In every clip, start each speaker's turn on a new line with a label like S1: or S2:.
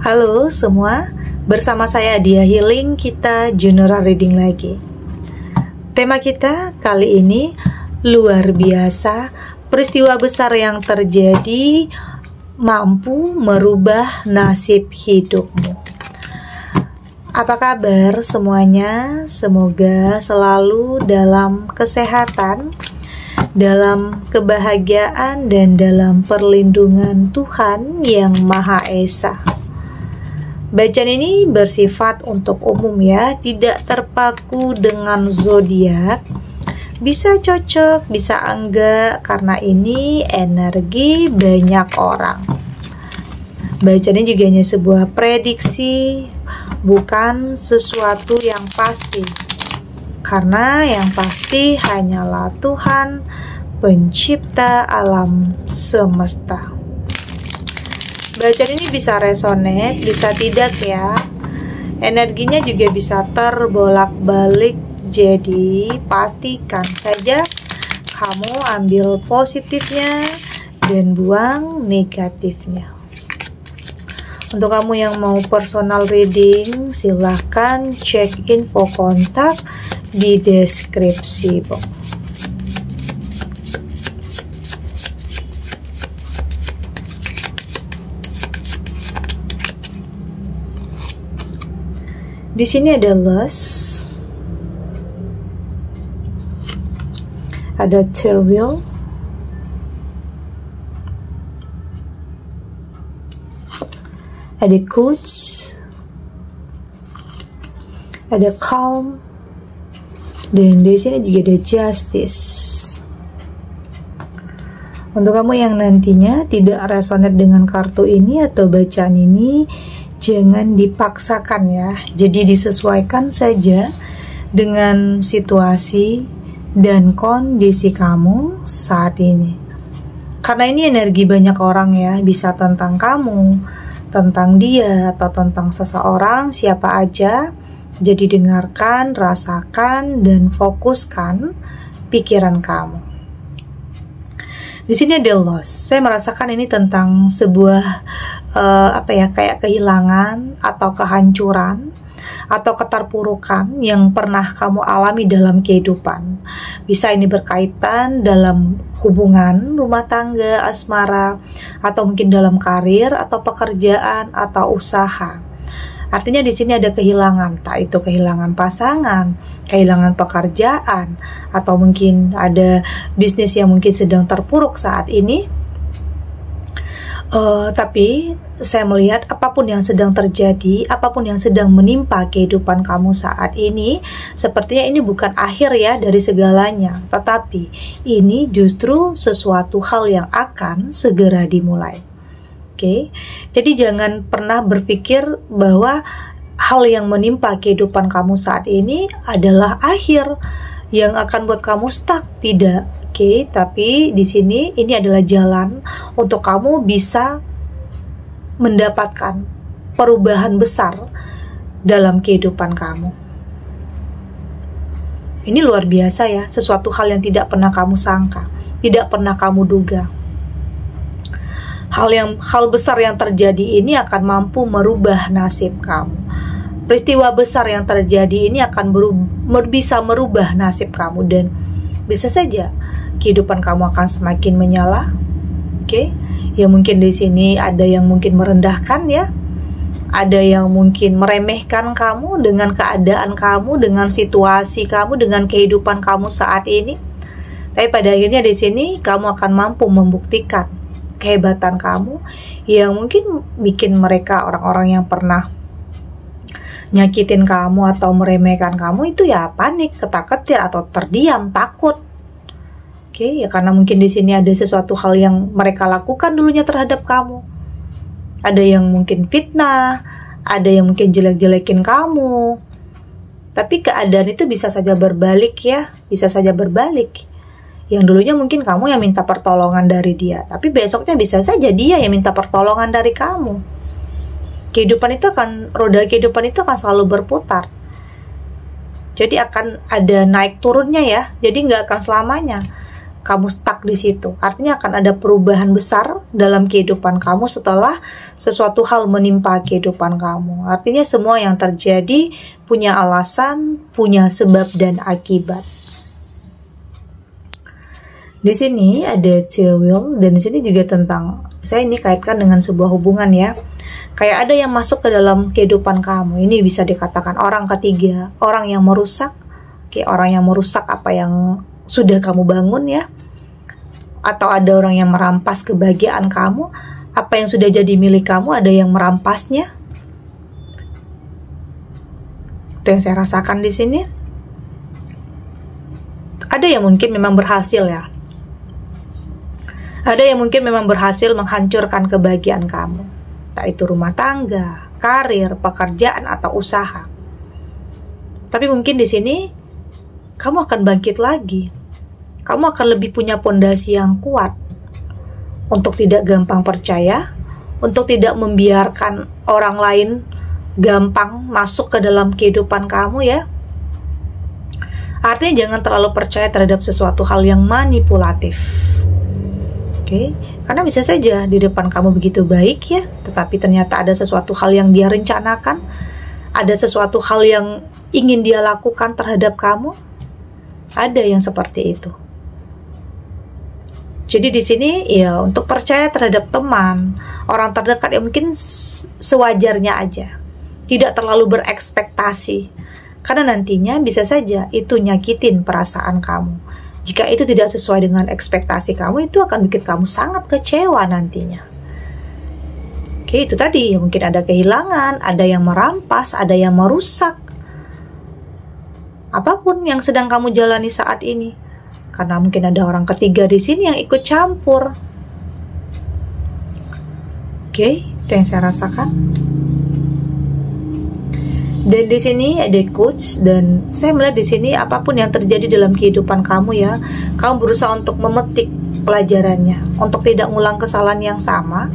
S1: Halo semua, bersama saya Dia Healing, kita general reading lagi. Tema kita kali ini luar biasa, peristiwa besar yang terjadi mampu merubah nasib hidupmu. Apa kabar semuanya? Semoga selalu dalam kesehatan, dalam kebahagiaan, dan dalam perlindungan Tuhan yang Maha Esa. Bacaan ini bersifat untuk umum ya, tidak terpaku dengan zodiak. Bisa cocok, bisa enggak, karena ini energi banyak orang. Bacaan ini juga hanya sebuah prediksi, bukan sesuatu yang pasti. Karena yang pasti hanyalah Tuhan, pencipta alam semesta. Bacaan ini bisa resonate, bisa tidak ya. Energinya juga bisa terbolak-balik. Jadi pastikan saja kamu ambil positifnya dan buang negatifnya. Untuk kamu yang mau personal reading, silahkan cek info kontak di deskripsi box. Di sini ada loss, ada turmoil, ada coach, ada calm, dan di sini juga ada justice. Untuk kamu yang nantinya tidak resonate dengan kartu ini atau bacaan ini, jangan dipaksakan ya. Jadi disesuaikan saja dengan situasi dan kondisi kamu saat ini. Karena ini energi banyak orang ya, bisa tentang kamu, tentang dia, atau tentang seseorang, siapa aja. Jadi dengarkan, rasakan, dan fokuskan pikiran kamu. Di sini ada loss. Saya merasakan ini tentang sebuah kayak kehilangan atau kehancuran atau keterpurukan yang pernah kamu alami dalam kehidupan. Bisa ini berkaitan dalam hubungan rumah tangga, asmara, atau mungkin dalam karir atau pekerjaan atau usaha. Artinya di sini ada kehilangan, tak itu kehilangan pasangan, kehilangan pekerjaan, atau mungkin ada bisnis yang mungkin sedang terpuruk saat ini. Tapi saya melihat apapun yang sedang terjadi, apapun yang sedang menimpa kehidupan kamu saat ini, sepertinya ini bukan akhir ya dari segalanya, tetapi ini justru sesuatu hal yang akan segera dimulai. Oke, jadi jangan pernah berpikir bahwa hal yang menimpa kehidupan kamu saat ini adalah akhir yang akan buat kamu stuck. Tidak. Oke, tapi di sini ini adalah jalan untuk kamu bisa mendapatkan perubahan besar dalam kehidupan kamu. Ini luar biasa ya, sesuatu hal yang tidak pernah kamu sangka, tidak pernah kamu duga. Hal besar yang terjadi ini akan mampu merubah nasib kamu. Peristiwa besar yang terjadi ini akan bisa merubah nasib kamu, dan bisa saja kehidupan kamu akan semakin menyala. Oke, ya mungkin di sini ada yang mungkin merendahkan ya, ada yang mungkin meremehkan kamu dengan keadaan kamu, dengan situasi kamu, dengan kehidupan kamu saat ini. Tapi pada akhirnya di sini kamu akan mampu membuktikan kehebatan kamu yang mungkin bikin mereka, orang-orang yang pernah nyakitin kamu atau meremehkan kamu itu ya panik, ketar-ketir, atau terdiam, takut. Oke, ya karena mungkin di sini ada sesuatu hal yang mereka lakukan dulunya terhadap kamu. Ada yang mungkin fitnah, ada yang mungkin jelek-jelekin kamu. Tapi keadaan itu bisa saja berbalik ya, bisa saja berbalik. Yang dulunya mungkin kamu yang minta pertolongan dari dia, tapi besoknya bisa saja dia yang minta pertolongan dari kamu. Roda kehidupan itu akan selalu berputar. Jadi akan ada naik turunnya ya, jadi nggak akan selamanya. kamu stuck di situ. Artinya akan ada perubahan besar dalam kehidupan kamu setelah sesuatu hal menimpa kehidupan kamu. Artinya semua yang terjadi punya alasan, punya sebab dan akibat. Di sini ada third wheel, dan di sini juga tentang, saya ini kaitkan dengan sebuah hubungan ya. Kayak ada yang masuk ke dalam kehidupan kamu. Ini bisa dikatakan orang ketiga, orang yang merusak. Orang yang merusak apa yang sudah kamu bangun ya. Atau ada orang yang merampas kebahagiaan kamu. Apa yang sudah jadi milik kamu, ada yang merampasnya. Itu yang saya rasakan di sini. Ada yang mungkin memang berhasil ya. Ada yang mungkin memang berhasil menghancurkan kebahagiaan kamu. Tak itu rumah tangga, karir, pekerjaan, atau usaha. Tapi mungkin di sini kamu akan bangkit lagi. Kamu akan lebih punya pondasi yang kuat untuk tidak gampang percaya, untuk tidak membiarkan orang lain gampang masuk ke dalam kehidupan kamu ya. Artinya jangan terlalu percaya terhadap sesuatu hal yang manipulatif. Karena bisa saja di depan kamu begitu baik ya, tetapi ternyata ada sesuatu hal yang dia rencanakan, ada sesuatu hal yang ingin dia lakukan terhadap kamu. Ada yang seperti itu. Jadi di sini ya untuk percaya terhadap teman, orang terdekat ya mungkin sewajarnya aja. Tidak terlalu berekspektasi. Karena nantinya bisa saja itu nyakitin perasaan kamu. Jika itu tidak sesuai dengan ekspektasi kamu, itu akan bikin kamu sangat kecewa nantinya. Itu tadi, ya mungkin ada kehilangan, ada yang merampas, ada yang merusak. Apapun yang sedang kamu jalani saat ini. Karena mungkin ada orang ketiga di sini yang ikut campur. Itu yang saya rasakan. Dan di sini ada coach, dan saya melihat di sini apapun yang terjadi dalam kehidupan kamu ya, kamu berusaha untuk memetik pelajarannya, untuk tidak ngulang kesalahan yang sama.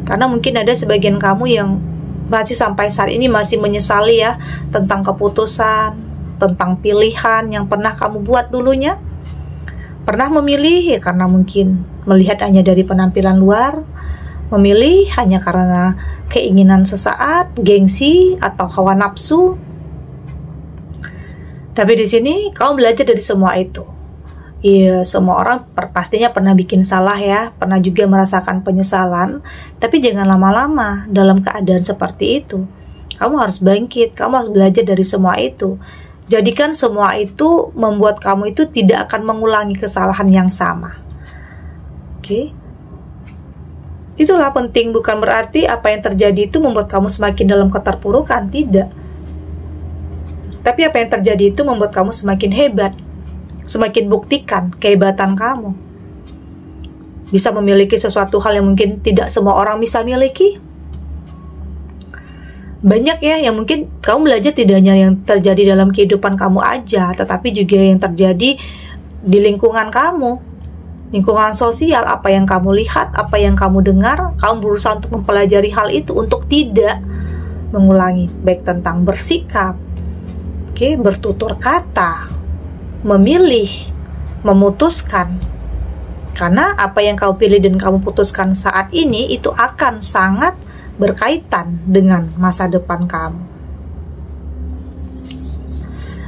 S1: Karena mungkin ada sebagian kamu yang masih sampai saat ini masih menyesali ya tentang keputusan, tentang pilihan yang pernah kamu buat dulunya. Pernah memilih ya karena mungkin melihat hanya dari penampilan luar, memilih hanya karena keinginan sesaat, gengsi, atau hawa nafsu. Tapi di sini kamu belajar dari semua itu. Iya, semua orang pastinya pernah bikin salah ya, pernah juga merasakan penyesalan. Tapi jangan lama-lama dalam keadaan seperti itu. Kamu harus bangkit, kamu harus belajar dari semua itu. Jadikan semua itu membuat kamu itu tidak akan mengulangi kesalahan yang sama. Itulah penting, bukan berarti apa yang terjadi itu membuat kamu semakin dalam keterpurukan, tidak. Tapi apa yang terjadi itu membuat kamu semakin hebat, semakin buktikan kehebatan kamu. Bisa memiliki sesuatu hal yang mungkin tidak semua orang bisa miliki. Banyak ya yang mungkin kamu belajar tidak hanya yang terjadi dalam kehidupan kamu aja, tetapi juga yang terjadi di lingkungan kamu. Lingkungan sosial, apa yang kamu lihat, apa yang kamu dengar, kamu berusaha untuk mempelajari hal itu untuk tidak mengulangi, baik tentang bersikap, bertutur kata, memilih, memutuskan. Karena apa yang kamu pilih dan kamu putuskan saat ini itu akan sangat berkaitan dengan masa depan kamu.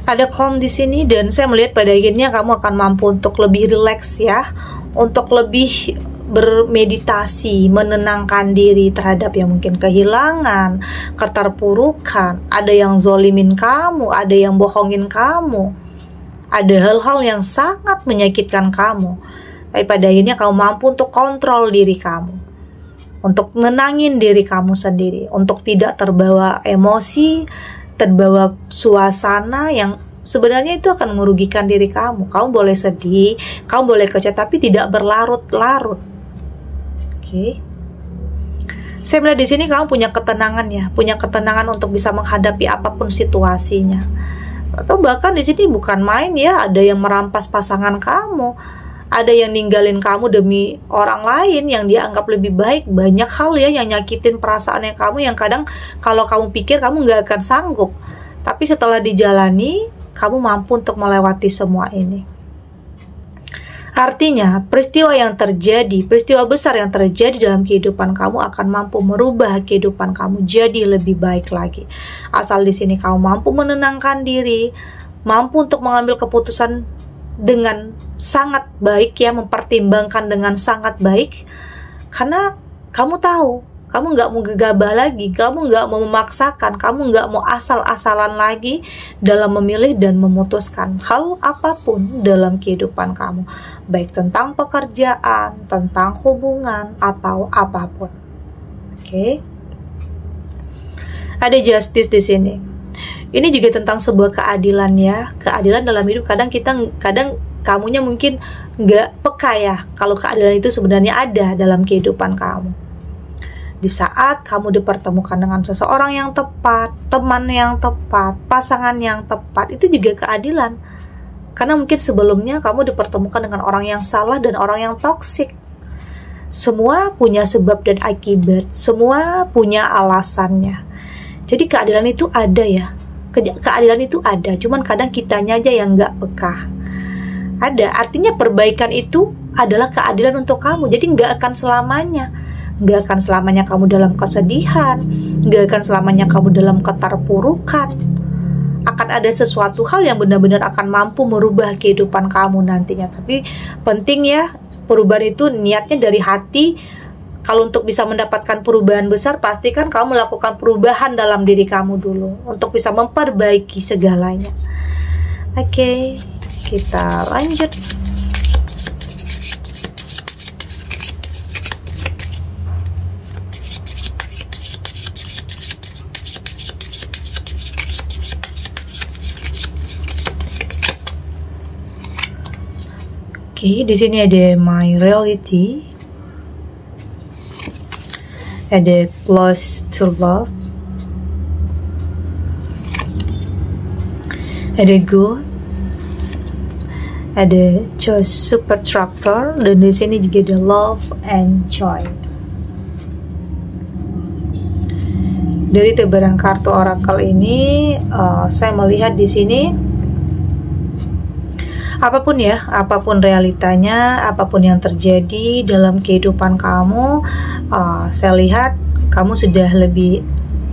S1: Ada calm di sini, dan saya melihat pada akhirnya kamu akan mampu untuk lebih rileks ya, untuk lebih bermeditasi, menenangkan diri terhadap yang mungkin kehilangan, keterpurukan, ada yang zolimin kamu, ada yang bohongin kamu, ada hal-hal yang sangat menyakitkan kamu. Tapi pada akhirnya kamu mampu untuk kontrol diri kamu, untuk nenangin diri kamu sendiri, untuk tidak terbawa emosi, terbawa suasana yang sebenarnya itu akan merugikan diri kamu. Kamu boleh sedih, kamu boleh kecewa, tapi tidak berlarut-larut. Saya melihat di sini kamu punya ketenangan ya, punya ketenangan untuk bisa menghadapi apapun situasinya. Atau bahkan di sini bukan main ya, ada yang merampas pasangan kamu, ada yang ninggalin kamu demi orang lain yang dia anggap lebih baik. Banyak hal ya yang nyakitin perasaannya kamu, yang kadang kalau kamu pikir kamu nggak akan sanggup, tapi setelah dijalani kamu mampu untuk melewati semua ini. Artinya, peristiwa besar yang terjadi dalam kehidupan kamu akan mampu merubah kehidupan kamu jadi lebih baik lagi. Asal di sini kamu mampu menenangkan diri, mampu untuk mengambil keputusan dengan sangat baik ya, mempertimbangkan dengan sangat baik. Karena kamu tahu, kamu nggak mau gegabah lagi, kamu nggak mau memaksakan, kamu nggak mau asal-asalan lagi dalam memilih dan memutuskan hal apapun dalam kehidupan kamu, baik tentang pekerjaan, tentang hubungan, atau apapun. Oke. Ada justice di sini. Ini juga tentang sebuah keadilan ya, keadilan dalam hidup. Kadang kamunya mungkin nggak peka ya, kalau keadilan itu sebenarnya ada dalam kehidupan kamu. Di saat kamu dipertemukan dengan seseorang yang tepat, teman yang tepat, pasangan yang tepat, itu juga keadilan. Karena mungkin sebelumnya kamu dipertemukan dengan orang yang salah dan orang yang toksik. Semua punya sebab dan akibat, semua punya alasannya. Jadi keadilan itu ada ya. Keadilan itu ada, cuman kadang kitanya aja yang nggak peka. Ada, artinya perbaikan itu adalah keadilan untuk kamu. Jadi nggak akan selamanya. Gak akan selamanya kamu dalam kesedihan, gak akan selamanya kamu dalam keterpurukan. Akan ada sesuatu hal yang benar-benar akan mampu merubah kehidupan kamu nantinya. Tapi penting ya, perubahan itu niatnya dari hati. Kalau untuk bisa mendapatkan perubahan besar, pastikan kamu melakukan perubahan dalam diri kamu dulu untuk bisa memperbaiki segalanya. Oke, kita lanjut. Oke, di sini ada my reality, ada close to love, ada good, ada choice super tractor, dan di sini juga ada love and joy. Dari tebaran kartu oracle ini, saya melihat di sini. Apapun ya, apapun realitanya, apapun yang terjadi dalam kehidupan kamu, saya lihat kamu sudah lebih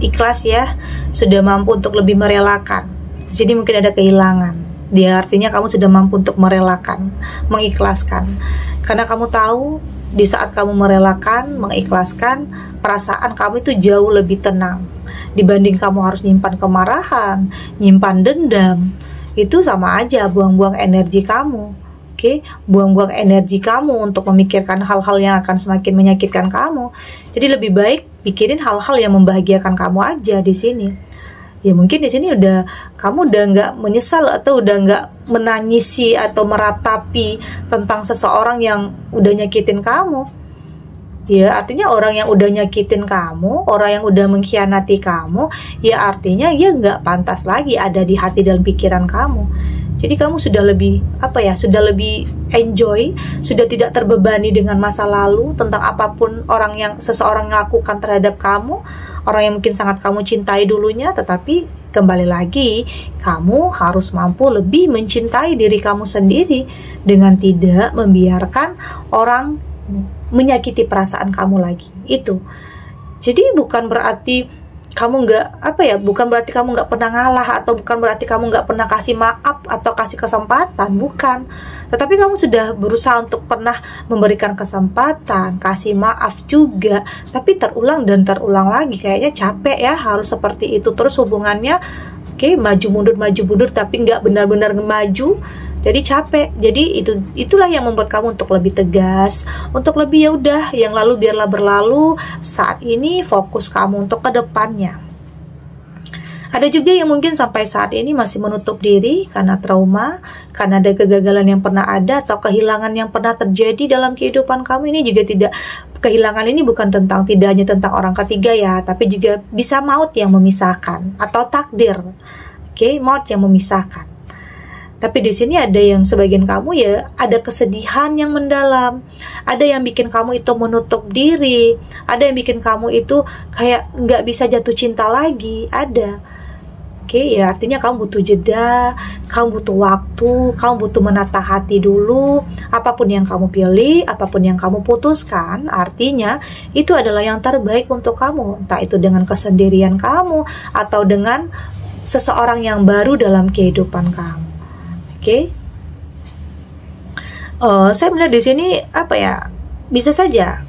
S1: ikhlas ya, sudah mampu untuk lebih merelakan. Di sini mungkin ada kehilangan. Dia artinya kamu sudah mampu untuk merelakan, mengikhlaskan. Karena kamu tahu di saat kamu merelakan, mengikhlaskan, perasaan kamu itu jauh lebih tenang dibanding kamu harus nyimpan kemarahan, nyimpan dendam. Itu sama aja buang-buang energi kamu. Oke, buang-buang energi kamu untuk memikirkan hal-hal yang akan semakin menyakitkan kamu. Jadi lebih baik pikirin hal-hal yang membahagiakan kamu aja di sini. Ya mungkin di sini kamu udah nggak menyesal atau udah nggak menangisi atau meratapi tentang seseorang yang udah nyakitin kamu. Ya artinya orang yang udah nyakitin kamu, orang yang udah mengkhianati kamu, ya artinya ya nggak pantas lagi ada di hati dan pikiran kamu. Jadi kamu sudah lebih sudah lebih enjoy, sudah tidak terbebani dengan masa lalu tentang apapun seseorang lakukan terhadap kamu, orang yang mungkin sangat kamu cintai dulunya. Tetapi kembali lagi, kamu harus mampu lebih mencintai diri kamu sendiri dengan tidak membiarkan orang menyakiti perasaan kamu lagi. Itu. Jadi bukan berarti kamu bukan berarti kamu nggak pernah ngalah, atau bukan berarti kamu nggak pernah kasih maaf atau kasih kesempatan, bukan. Tetapi kamu sudah berusaha untuk pernah memberikan kesempatan, kasih maaf juga, tapi terulang dan terulang lagi. Kayaknya capek ya harus seperti itu terus hubungannya. Oke, maju mundur tapi nggak benar-benar maju. Jadi capek. Jadi itulah yang membuat kamu untuk lebih tegas, untuk lebih ya udah, yang lalu biarlah berlalu. Saat ini fokus kamu untuk ke depannya. Ada juga yang mungkin sampai saat ini masih menutup diri karena trauma, karena ada kegagalan yang pernah ada atau kehilangan yang pernah terjadi dalam kehidupan kamu. Ini juga kehilangan ini bukan tidak hanya tentang orang ketiga ya, tapi juga bisa maut yang memisahkan atau takdir. Oke, maut yang memisahkan. Tapi di sini ada yang sebagian kamu ya ada kesedihan yang mendalam, ada yang bikin kamu itu menutup diri, ada yang bikin kamu itu kayak nggak bisa jatuh cinta lagi, ada. Oke, ya artinya kamu butuh jeda, kamu butuh waktu, kamu butuh menata hati dulu. Apapun yang kamu pilih, apapun yang kamu putuskan, artinya itu adalah yang terbaik untuk kamu. Entah itu dengan kesendirian kamu atau dengan seseorang yang baru dalam kehidupan kamu. Oke. Saya melihat di sini bisa saja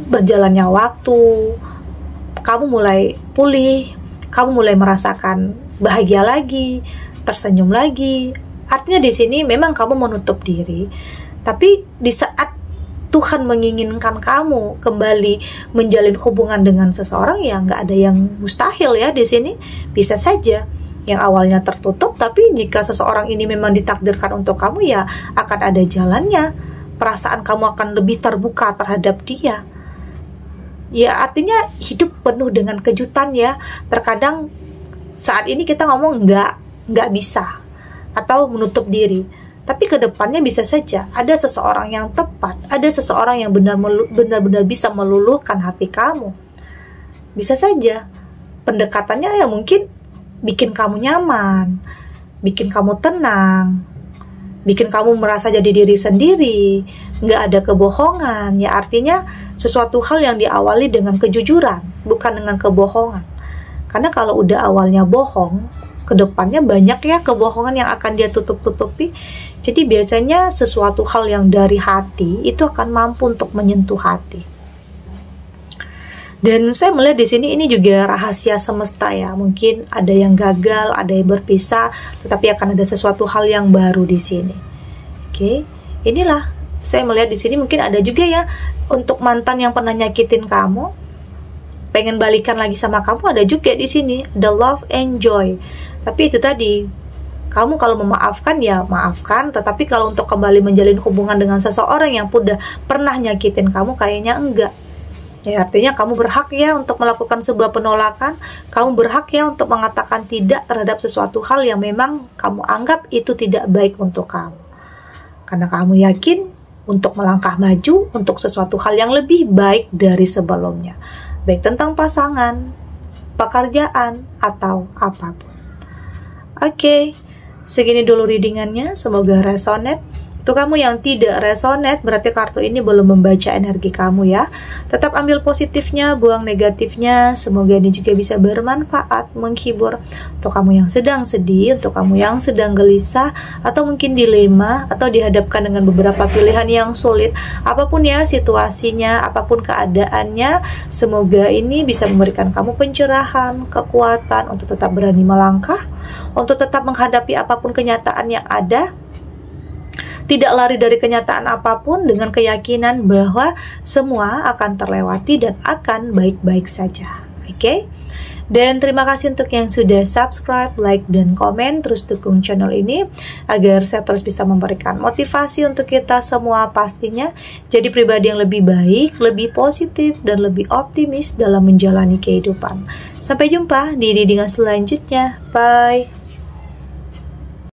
S1: berjalannya waktu, kamu mulai pulih, kamu mulai merasakan bahagia lagi, tersenyum lagi. Artinya di sini memang kamu menutup diri, tapi di saat Tuhan menginginkan kamu kembali menjalin hubungan dengan seseorang, ya nggak ada yang mustahil ya di sini. Bisa saja yang awalnya tertutup, tapi jika seseorang ini memang ditakdirkan untuk kamu, ya akan ada jalannya. Perasaan kamu akan lebih terbuka terhadap dia. Ya artinya hidup penuh dengan kejutan ya. Terkadang saat ini kita ngomong nggak bisa atau menutup diri, tapi kedepannya bisa saja ada seseorang yang tepat, ada seseorang yang benar-benar bisa meluluhkan hati kamu. Bisa saja pendekatannya ya mungkin bikin kamu nyaman, bikin kamu tenang, bikin kamu merasa jadi diri sendiri, nggak ada kebohongan. Ya artinya sesuatu hal yang diawali dengan kejujuran, bukan dengan kebohongan. Karena kalau udah awalnya bohong, kedepannya banyak ya kebohongan yang akan dia tutup-tutupi. Jadi biasanya sesuatu hal yang dari hati itu akan mampu untuk menyentuh hati. Dan saya melihat di sini ini juga rahasia semesta ya. Mungkin ada yang gagal, ada yang berpisah, tetapi akan ada sesuatu hal yang baru di sini. Oke, inilah saya melihat di sini mungkin ada juga ya untuk mantan yang pernah nyakitin kamu, pengen balikan lagi sama kamu, ada juga di sini, the love and joy. Tapi itu tadi, kamu kalau memaafkan ya maafkan, tetapi kalau untuk kembali menjalin hubungan dengan seseorang yang udah pernah nyakitin kamu, kayaknya enggak. Ya artinya kamu berhak ya untuk melakukan sebuah penolakan, kamu berhak ya untuk mengatakan tidak terhadap sesuatu hal yang memang kamu anggap itu tidak baik untuk kamu. Karena kamu yakin untuk melangkah maju untuk sesuatu hal yang lebih baik dari sebelumnya. Baik tentang pasangan, pekerjaan, atau apapun. Oke, segini dulu readingannya. Semoga resonate. Untuk kamu yang tidak resonate, berarti kartu ini belum membaca energi kamu ya. Tetap ambil positifnya, buang negatifnya. Semoga ini juga bisa bermanfaat, menghibur. Untuk kamu yang sedang sedih, untuk kamu yang sedang gelisah, atau mungkin dilema, atau dihadapkan dengan beberapa pilihan yang sulit. Apapun ya situasinya, apapun keadaannya, semoga ini bisa memberikan kamu pencerahan, kekuatan untuk tetap berani melangkah, untuk tetap menghadapi apapun kenyataan yang ada. Tidak lari dari kenyataan apapun, dengan keyakinan bahwa semua akan terlewati dan akan baik-baik saja. Oke? Dan terima kasih untuk yang sudah subscribe, like, dan komen. Terus dukung channel ini agar saya terus bisa memberikan motivasi untuk kita semua pastinya jadi pribadi yang lebih baik, lebih positif, dan lebih optimis dalam menjalani kehidupan. Sampai jumpa di readingan selanjutnya. Bye!